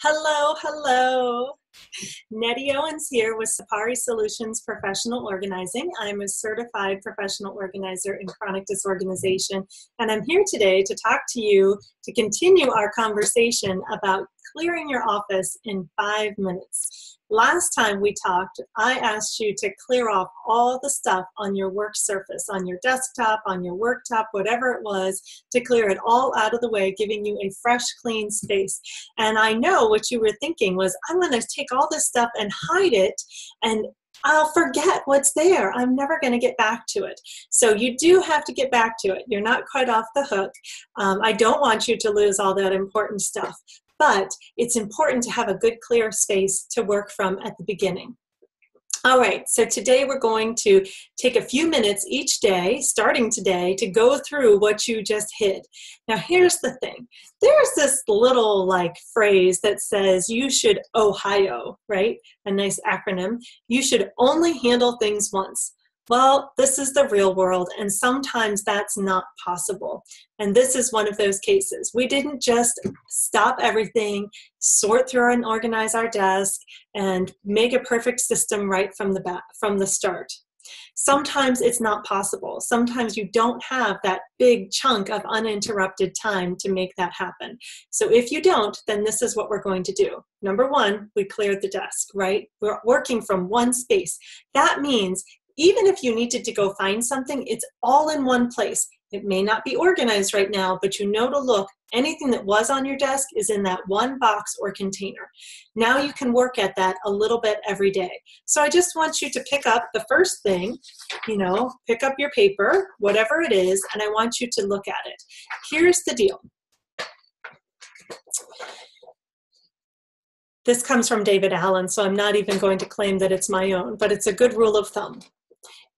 Hello, hello. Nettie Owens here with Sapari Solutions Professional Organizing. I'm a certified professional organizer in chronic disorganization, and I'm here today to talk to you to continue our conversation about clearing your office in 5 minutes. Last time we talked, I asked you to clear off all the stuff on your work surface, on your desktop, on your worktop, whatever it was, to clear it all out of the way, giving you a fresh, clean space. And I know what you were thinking was, I'm going to take all this stuff and hide it, and I'll forget what's there. I'm never going to get back to it. So you do have to get back to it. You're not quite off the hook. I don't want you to lose all that important stuff. But it's important to have a good clear space to work from at the beginning. All right, so today we're going to take a few minutes each day, starting today, to go through what you just hid. Now here's the thing. There's this little phrase that says you should Ohio, right? A nice acronym. You should only handle things once. Well, this is the real world, and sometimes that's not possible. And this is one of those cases. We didn't just stop everything, sort through and organize our desk, and make a perfect system right from the start. Sometimes it's not possible. Sometimes you don't have that big chunk of uninterrupted time to make that happen. So if you don't, then this is what we're going to do. Number one, we cleared the desk, right? We're working from one space. That means even if you needed to go find something, it's all in one place. It may not be organized right now, but you know to look. Anything that was on your desk is in that one box or container. Now you can work at that a little bit every day. So I just want you to pick up the first thing, pick up your paper, whatever it is, and I want you to look at it. Here's the deal. This comes from David Allen, so I'm not even going to claim that it's my own, but it's a good rule of thumb.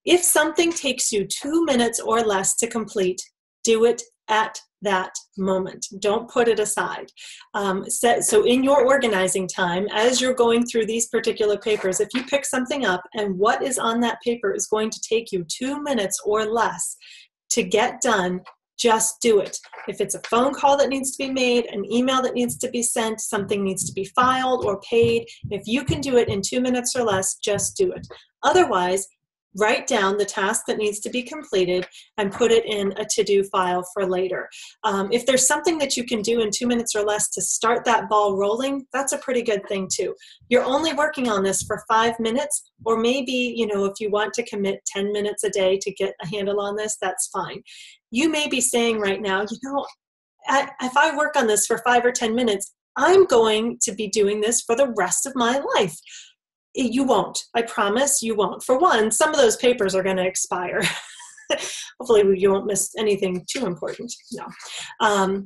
If something takes you 2 minutes or less to complete, do it at that moment. Don't put it aside. So in your organizing time, as you're going through these particular papers, if you pick something up and what is on that paper is going to take you 2 minutes or less to get done, just do it. If it's a phone call that needs to be made, an email that needs to be sent, something needs to be filed or paid, if you can do it in 2 minutes or less, just do it. Otherwise, write down the task that needs to be completed and put it in a to-do file for later. If there's something that you can do in 2 minutes or less to start that ball rolling, that's a pretty good thing too. You're only working on this for 5 minutes, or maybe, if you want to commit 10 minutes a day to get a handle on this, that's fine. You may be saying right now, if I work on this for 5 or 10 minutes, I'm going to be doing this for the rest of my life. You won't. I promise you won't. For one, some of those papers are going to expire. Hopefully you won't miss anything too important. No.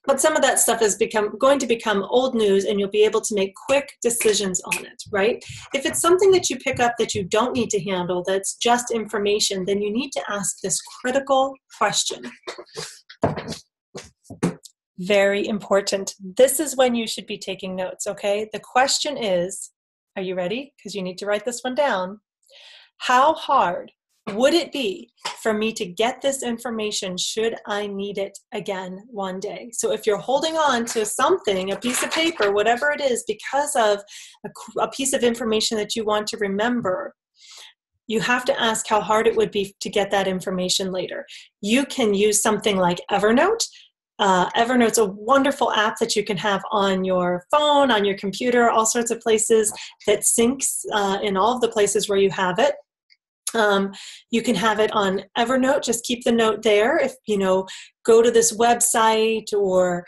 But some of that stuff is going to become old news, and you'll be able to make quick decisions on it, right? If it's something that you pick up that you don't need to handle, that's just information, then you need to ask this critical question. Very important. This is when you should be taking notes, okay? The question is, are you ready? Because you need to write this one down. How hard would it be for me to get this information should I need it again one day? So if you're holding on to something, a piece of paper, whatever it is, because of a piece of information that you want to remember, you have to ask how hard it would be to get that information later. You can use something like Evernote. Evernote's a wonderful app that you can have on your phone, on your computer, all sorts of places that syncs in all of the places where you have it. You can have it on Evernote. Just keep the note there. If go to this website or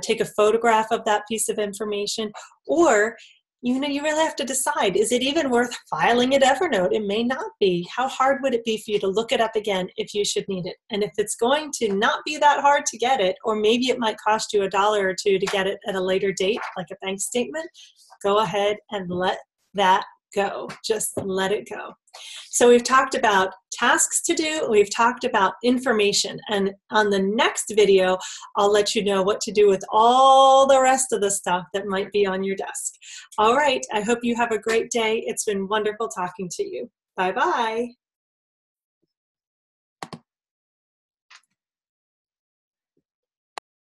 take a photograph of that piece of information, or you really have to decide, is it even worth filing at Evernote? It may not be. How hard would it be for you to look it up again if you should need it? And if it's going to not be that hard to get it, or maybe it might cost you $1 or $2 to get it at a later date, like a bank statement, go ahead and let that go. Just let it go. So we've talked about tasks to do. We've talked about information. And on the next video, I'll let you know what to do with all the rest of the stuff that might be on your desk. All right. I hope you have a great day. It's been wonderful talking to you. Bye-bye.